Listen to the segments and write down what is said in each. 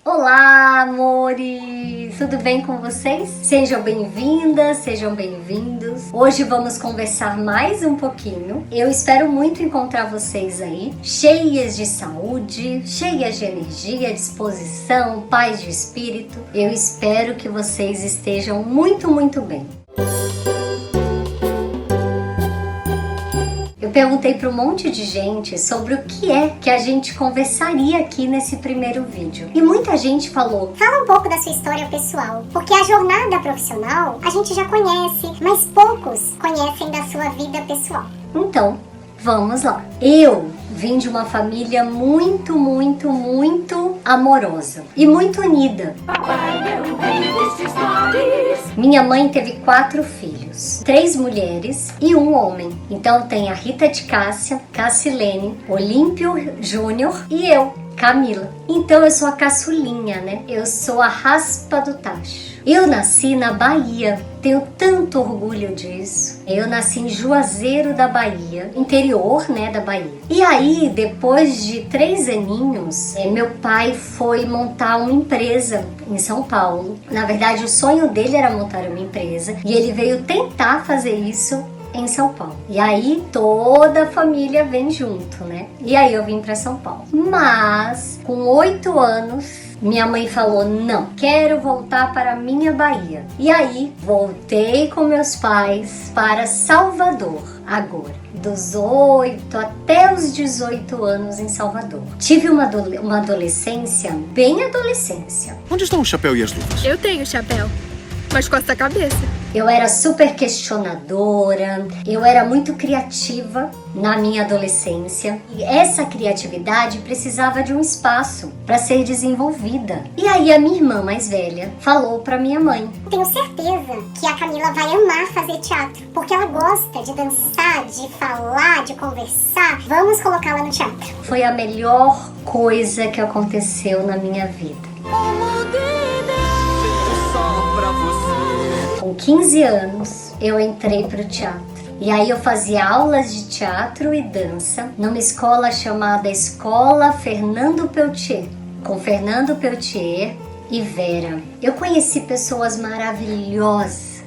Olá, amores! Tudo bem com vocês? Sejam bem-vindas, sejam bem-vindos. Hoje vamos conversar mais um pouquinho. Eu espero muito encontrar vocês aí, cheias de saúde, cheias de energia, disposição, paz de espírito. Eu espero que vocês estejam muito bem. Eu perguntei para um monte de gente sobre o que é que a gente conversaria aqui nesse primeiro vídeo. E muita gente falou: fala um pouco da sua história pessoal, porque a jornada profissional a gente já conhece, mas poucos conhecem da sua vida pessoal. Então, vamos lá. Eu vim de uma família muito amorosa e muito unida. Minha mãe teve 4 filhos, 3 mulheres e 1 homem. Então tem a Rita de Cássia, Cassilene, Olímpio Júnior e eu, Camila. Então eu sou a caçulinha, né? Eu sou a raspa do tacho. Eu nasci na Bahia, tenho tanto orgulho disso. Eu nasci em Juazeiro da Bahia, interior, né, da Bahia. E aí, depois de 3 aninhos, meu pai foi montar uma empresa em São Paulo. Na verdade, o sonho dele era montar uma empresa e ele veio tentar fazer isso em São Paulo. E aí toda a família vem junto, né? E aí eu vim para São Paulo. Mas com 8 anos, minha mãe falou: não, quero voltar para a minha Bahia. E aí voltei com meus pais para Salvador agora. Dos 8 até os 18 anos em Salvador. Tive uma adolescência, bem adolescência. Onde estão o chapéu e as luvas? Eu tenho chapéu, mas com essa cabeça. Eu era super questionadora, eu era muito criativa na minha adolescência. E essa criatividade precisava de um espaço para ser desenvolvida. E aí a minha irmã mais velha falou para minha mãe: tenho certeza que a Camila vai amar fazer teatro, porque ela gosta de dançar, de falar, de conversar. Vamos colocá-la no teatro. Foi a melhor coisa que aconteceu na minha vida. Com 15 anos, eu entrei para o teatro. E aí eu fazia aulas de teatro e dança numa escola chamada Escola Fernando Peltier, com Fernando Peltier e Vera. Eu conheci pessoas maravilhosas.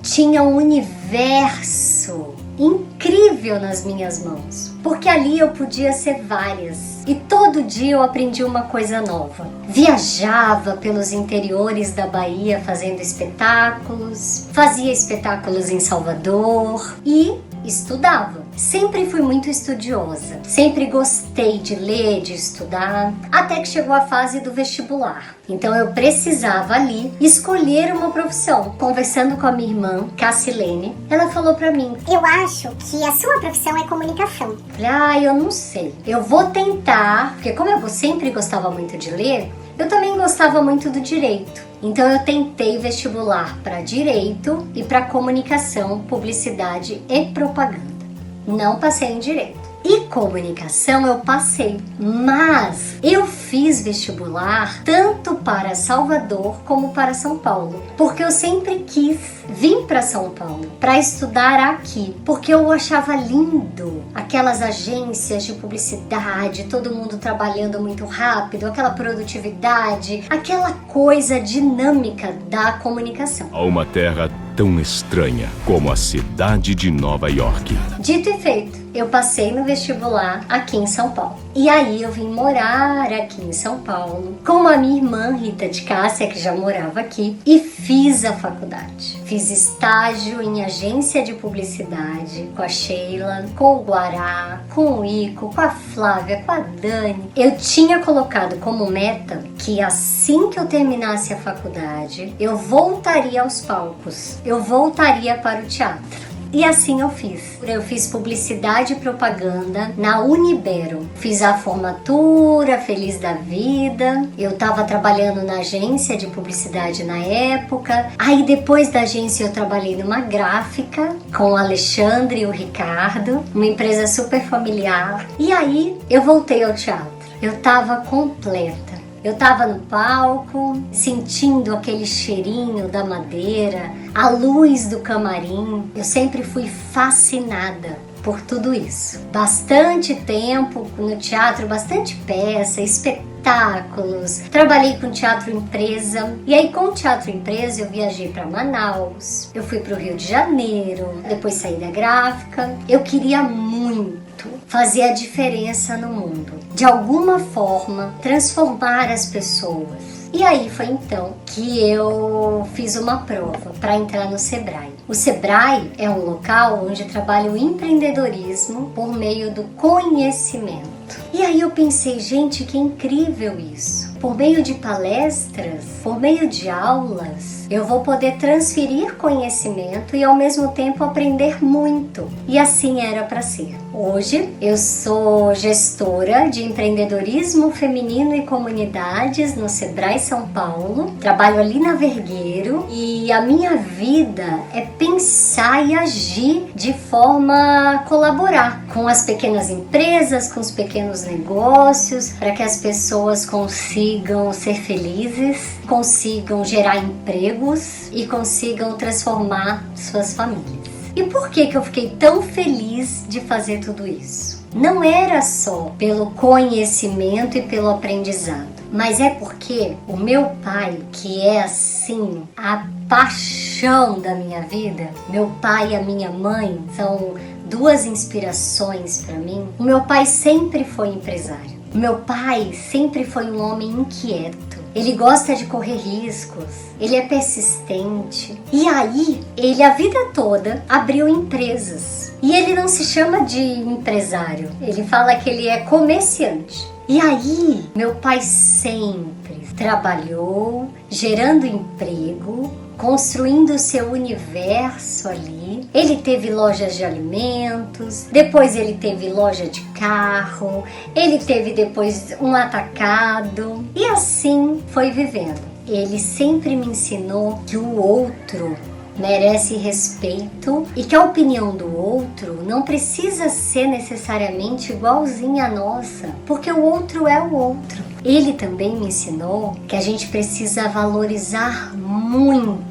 Tinha um universo incrível nas minhas mãos, porque ali eu podia ser várias. E todo dia eu aprendi uma coisa nova. Viajava pelos interiores da Bahia fazendo espetáculos, fazia espetáculos em Salvador e estudava. Sempre fui muito estudiosa, sempre gostei de ler, de estudar, até que chegou a fase do vestibular. Então eu precisava ali escolher uma profissão. Conversando com a minha irmã, Cassilene, ela falou pra mim: eu acho que a sua profissão é comunicação. Falei: eu não sei. Eu vou tentar, porque como eu sempre gostava muito de ler, eu também gostava muito do direito. Então eu tentei vestibular para direito e para comunicação, publicidade e propaganda. Não passei em direito. E comunicação eu passei, mas eu fiz vestibular tanto para Salvador como para São Paulo, porque eu sempre quis vir para São Paulo para estudar aqui, porque eu achava lindo aquelas agências de publicidade, todo mundo trabalhando muito rápido, aquela produtividade, aquela coisa dinâmica da comunicação. Há uma terra tão estranha como a cidade de Nova York. Dito e feito, eu passei no vestibular aqui em São Paulo. E aí eu vim morar aqui em São Paulo com a minha irmã Rita de Cássia, que já morava aqui, e fiz a faculdade. Fiz estágio em agência de publicidade com a Sheila, com o Guará, com o Ico, com a Flávia, com a Dani. Eu tinha colocado como meta que assim que eu terminasse a faculdade, eu voltaria aos palcos, eu voltaria para o teatro. E assim eu fiz. Eu fiz publicidade e propaganda na Unibero. Fiz a formatura, feliz da vida. Eu tava trabalhando na agência de publicidade na época. Aí depois da agência eu trabalhei numa gráfica com o Alexandre e o Ricardo, uma empresa super familiar. E aí eu voltei ao teatro. Eu tava completa. Eu tava no palco, sentindo aquele cheirinho da madeira, a luz do camarim. Eu sempre fui fascinada por tudo isso. Bastante tempo no teatro, bastante peça, espetáculos. Trabalhei com teatro empresa. E aí com o teatro empresa eu viajei para Manaus. Eu fui para o Rio de Janeiro. Depois saí da gráfica. Eu queria muito fazer a diferença no mundo. De alguma forma, transformar as pessoas. E aí foi então que eu fiz uma prova para entrar no Sebrae. O Sebrae é um local onde trabalha o empreendedorismo por meio do conhecimento. E aí eu pensei, gente, que incrível isso. Por meio de palestras, por meio de aulas, eu vou poder transferir conhecimento e ao mesmo tempo aprender muito. E assim era para ser. Hoje eu sou gestora de empreendedorismo feminino e comunidades no Sebrae São Paulo. Trabalho ali na Vergueiro e a minha vida é pensar e agir de forma a colaborar com as pequenas empresas, com os pequenos negócios, para que as pessoas consigam ser felizes, consigam gerar empregos e consigam transformar suas famílias. E por que eu fiquei tão feliz de fazer tudo isso? Não era só pelo conhecimento e pelo aprendizado, mas é porque o meu pai, que é assim, a paixão da minha vida, meu pai e a minha mãe são duas inspirações para mim. O meu pai sempre foi empresário. O meu pai sempre foi um homem inquieto. Ele gosta de correr riscos, ele é persistente. E aí, ele a vida toda abriu empresas. E ele não se chama de empresário, ele fala que ele é comerciante. E aí, meu pai sempre trabalhou, gerando emprego, construindo o seu universo ali. Ele teve lojas de alimentos, depois ele teve loja de carro, ele teve depois um atacado e assim foi vivendo. Ele sempre me ensinou que o outro merece respeito e que a opinião do outro não precisa ser necessariamente igualzinha à nossa, porque o outro é o outro. Ele também me ensinou que a gente precisa valorizar muito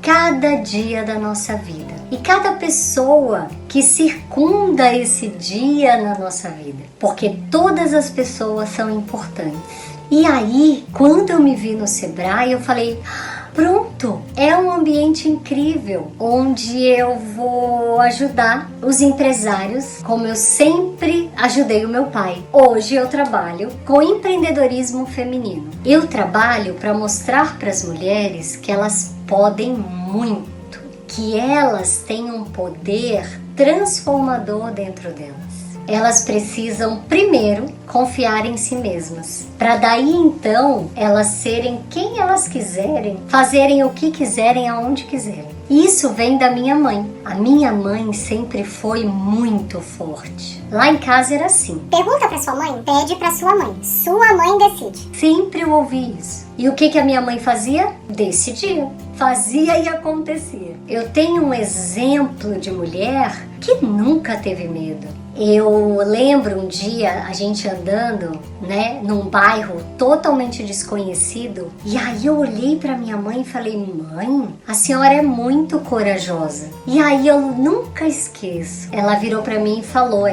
cada dia da nossa vida e cada pessoa que circunda esse dia na nossa vida, porque todas as pessoas são importantes. E aí, quando eu me vi no Sebrae, eu falei: pronto, é um ambiente incrível, onde eu vou ajudar os empresários, como eu sempre ajudei o meu pai. Hoje eu trabalho com empreendedorismo feminino. Eu trabalho para mostrar para as mulheres que elas podem muito, que elas têm um poder transformador dentro delas. Elas precisam primeiro confiar em si mesmas, para daí então elas serem quem elas quiserem, fazerem o que quiserem, aonde quiserem. Isso vem da minha mãe. A minha mãe sempre foi muito forte. Lá em casa era assim: Pergunta pra sua mãe, pede pra sua mãe. Sua mãe decide. sempre eu ouvi isso. E o que a minha mãe fazia? Decidia. Fazia e acontecia. Eu tenho um exemplo de mulher que nunca teve medo. Eu lembro um dia a gente andando, né, num bairro totalmente desconhecido, e aí eu olhei para minha mãe e falei: mãe, a senhora é muito corajosa. E aí eu nunca esqueço. Ela virou para mim e falou: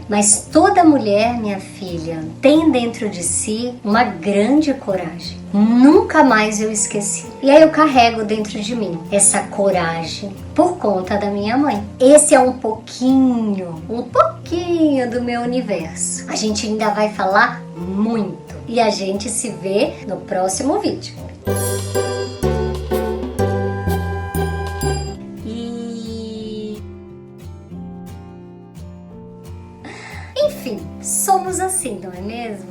mas toda mulher, minha filha, tem dentro de si uma grande coragem. Nunca mais eu esqueci. E aí eu carrego dentro de mim essa coragem por conta da minha mãe. Esse é um pouquinho do meu universo. A gente ainda vai falar muito e a gente se vê no próximo vídeo. Enfim, somos assim, não é mesmo?